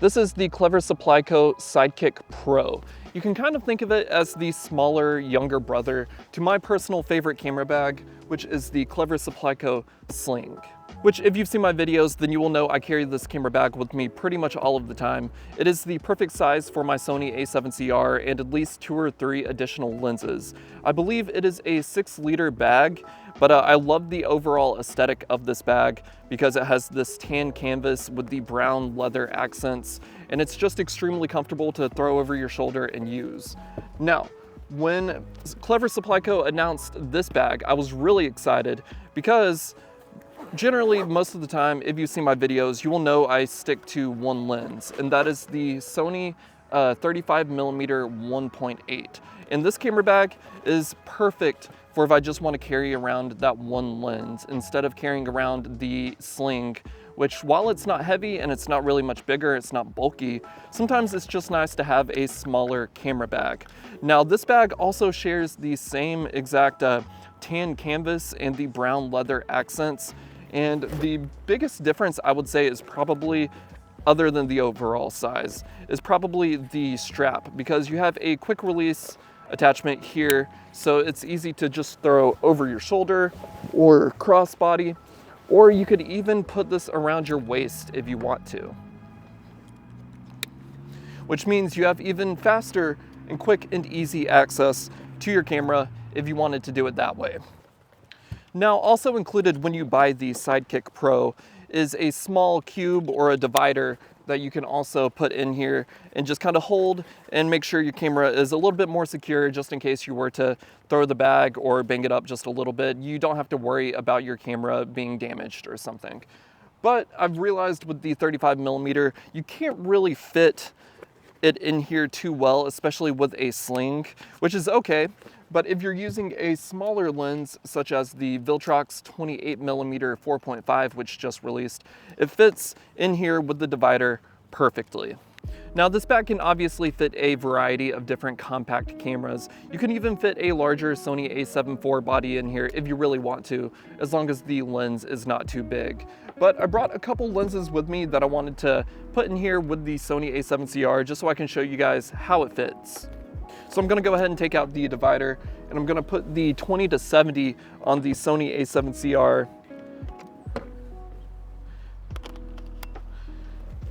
This is the Clever Supply Co. Sidekick Pro. You can kind of think of it as the smaller, younger brother to my personal favorite camera bag, which is the Clever Supply Co. Sling. Which, if you've seen my videos, then you will know I carry this camera bag with me pretty much all of the time. It is the perfect size for my Sony A7CR and at least 2 or 3 additional lenses. I believe it is a 6-liter bag, but I love the overall aesthetic of this bag because it has this tan canvas with the brown leather accents, and it's just extremely comfortable to throw over your shoulder and use. Now, when Clever Supply Co. announced this bag, I was really excited because generally, most of the time, if you see my videos, you will know I stick to one lens, and that is the Sony 35mm 1.8. And this camera bag is perfect for if I just want to carry around that one lens instead of carrying around the Sling, which, while it's not heavy and it's not really much bigger, it's not bulky, sometimes it's just nice to have a smaller camera bag. Now, this bag also shares the same exact tan canvas and the brown leather accents. And the biggest difference, I would say, is probably, other than the overall size, is probably the strap, because you have a quick release attachment here, so it's easy to just throw over your shoulder or crossbody, or you could even put this around your waist if you want to. Which means you have even faster and quick and easy access to your camera if you wanted to do it that way. Now, also included when you buy the Sidekick Pro is a small cube or a divider that you can also put in here and just kind of hold and make sure your camera is a little bit more secure, just in case you were to throw the bag or bang it up just a little bit. You don't have to worry about your camera being damaged or something. But I've realized with the 35mm, you can't really fit it in here too well, especially with a sling, which is okay. But if you're using a smaller lens, such as the Viltrox 28mm 4.5, which just released, it fits in here with the divider perfectly. Now, this bag can obviously fit a variety of different compact cameras. You can even fit a larger Sony A7 IV body in here if you really want to, as long as the lens is not too big. But I brought a couple lenses with me that I wanted to put in here with the Sony A7CR, just so I can show you guys how it fits. So I'm gonna go ahead and take out the divider, and I'm gonna put the 20-70 on the Sony A7CR.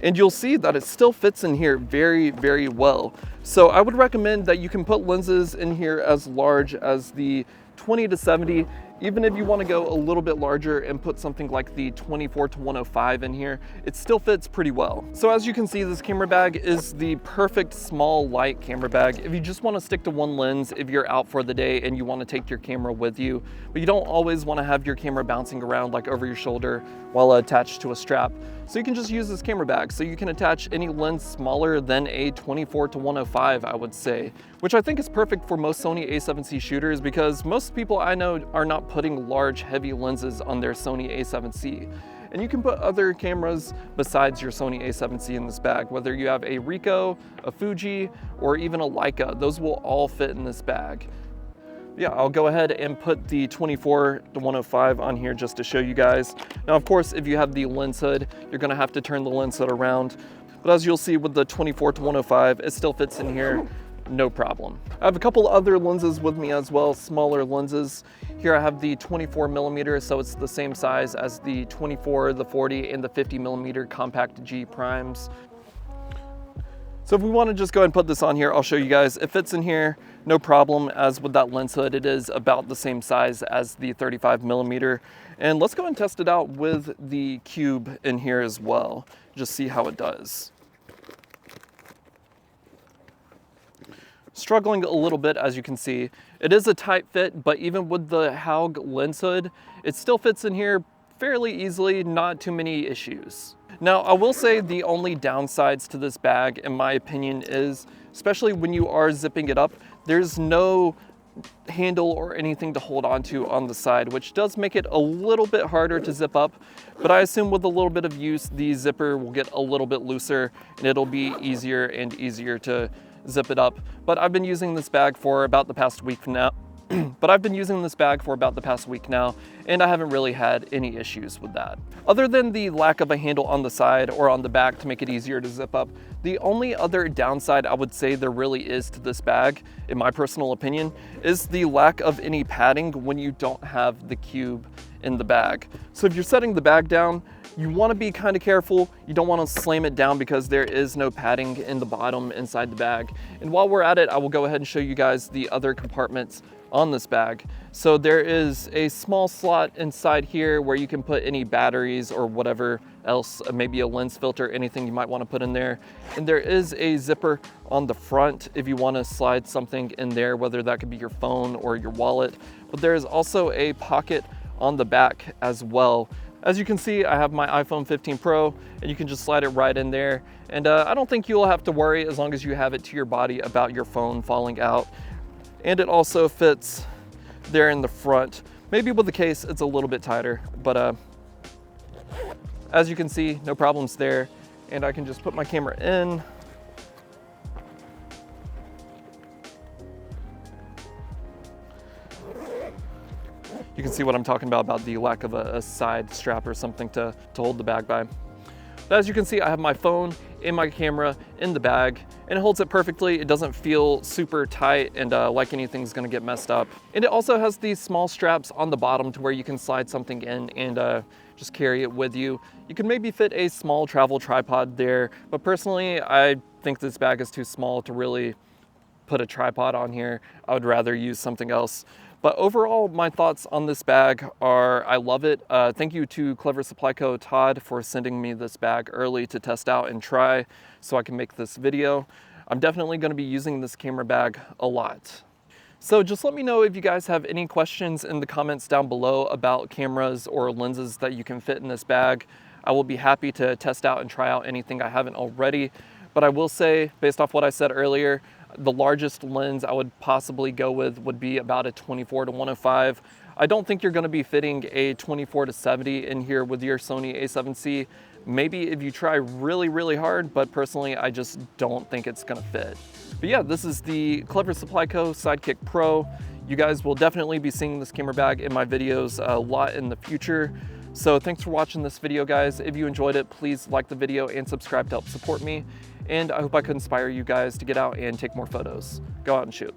And you'll see that it still fits in here very, very well. So I would recommend that you can put lenses in here as large as the 20-70, even if you want to go a little bit larger and put something like the 24-105 in here, it still fits pretty well. So as you can see, this camera bag is the perfect small, light camera bag if you just want to stick to one lens, if you're out for the day and you want to take your camera with you, but you don't always want to have your camera bouncing around like over your shoulder while attached to a strap. So you can just use this camera bag. So you can attach any lens smaller than a 24-105, I would say, which I think is perfect for most Sony A7C shooters, because most people I know are not putting large, heavy lenses on their Sony A7C. And you can put other cameras besides your Sony A7C in this bag, whether you have a Ricoh, a Fuji, or even a Leica. Those will all fit in this bag. Yeah, I'll go ahead and put the 24-105 on here just to show you guys. Now, of course, if you have the lens hood, you're gonna have to turn the lens hood around. But as you'll see with the 24-105, it still fits in here, no problem. I have a couple other lenses with me as well, smaller lenses. Here I have the 24mm, so it's the same size as the 24, the 40, and the 50mm compact G primes. So if we want to just go ahead and put this on here, I'll show you guys. It fits in here, no problem. As with that lens hood, it is about the same size as the 35mm. And let's go and test it out with the cube in here as well. Just see how it does. struggling a little bit, as you can see. It is a tight fit, but even with the Haug lens hood, it still fits in here fairly easily, not too many issues. Now, I will say the only downsides to this bag, in my opinion, is, especially when you are zipping it up, there's no handle or anything to hold onto on the side, which does make it a little bit harder to zip up, but I assume with a little bit of use, the zipper will get a little bit looser and it'll be easier and easier to zip it up. But I've been using this bag for about the past week now. And I haven't really had any issues with that. Other than the lack of a handle on the side or on the back to make it easier to zip up, the only other downside I would say there really is to this bag, in my personal opinion, is the lack of any padding when you don't have the cube in the bag. So if you're setting the bag down, you want to be kind of careful. You don't want to slam it down because there is no padding in the bottom inside the bag. And while we're at it, I will go ahead and show you guys the other compartments on this bag. So there is a small slot inside here where you can put any batteries or whatever else, maybe a lens filter, anything you might want to put in there. And there is a zipper on the front if you want to slide something in there, whether that could be your phone or your wallet. But there is also a pocket on the back as well. As you can see, I have my iPhone 15 Pro and you can just slide it right in there. And I don't think you'll have to worry, as long as you have it to your body, about your phone falling out. And it also fits there in the front. Maybe with the case, it's a little bit tighter, but as you can see, no problems there. And I can just put my camera in. You can see what I'm talking about the lack of a side strap or something to hold the bag by. But as you can see, I have my phone and my camera in the bag, and it holds it perfectly. It doesn't feel super tight and like anything's gonna get messed up. And it also has these small straps on the bottom to where you can slide something in and just carry it with you. You can maybe fit a small travel tripod there, but personally, I think this bag is too small to really put a tripod on here. I would rather use something else. But overall, my thoughts on this bag are, I love it. Thank you to Clever Supply Co. Todd for sending me this bag early to test out and try so I can make this video. I'm definitely gonna be using this camera bag a lot. So just let me know if you guys have any questions in the comments down below about cameras or lenses that you can fit in this bag. I will be happy to test out and try out anything I haven't already. But I will say, based off what I said earlier, the largest lens I would possibly go with would be about a 24-105. I don't think you're going to be fitting a 24-70 in here with your Sony A7C. Maybe if you try really, really hard, but personally, I just don't think it's going to fit. But yeah, this is the Clever Supply Co. Sidekick Pro. You guys will definitely be seeing this camera bag in my videos a lot in the future. So thanks for watching this video, guys. If you enjoyed it, please like the video and subscribe to help support me. And I hope I could inspire you guys to get out and take more photos. Go out and shoot.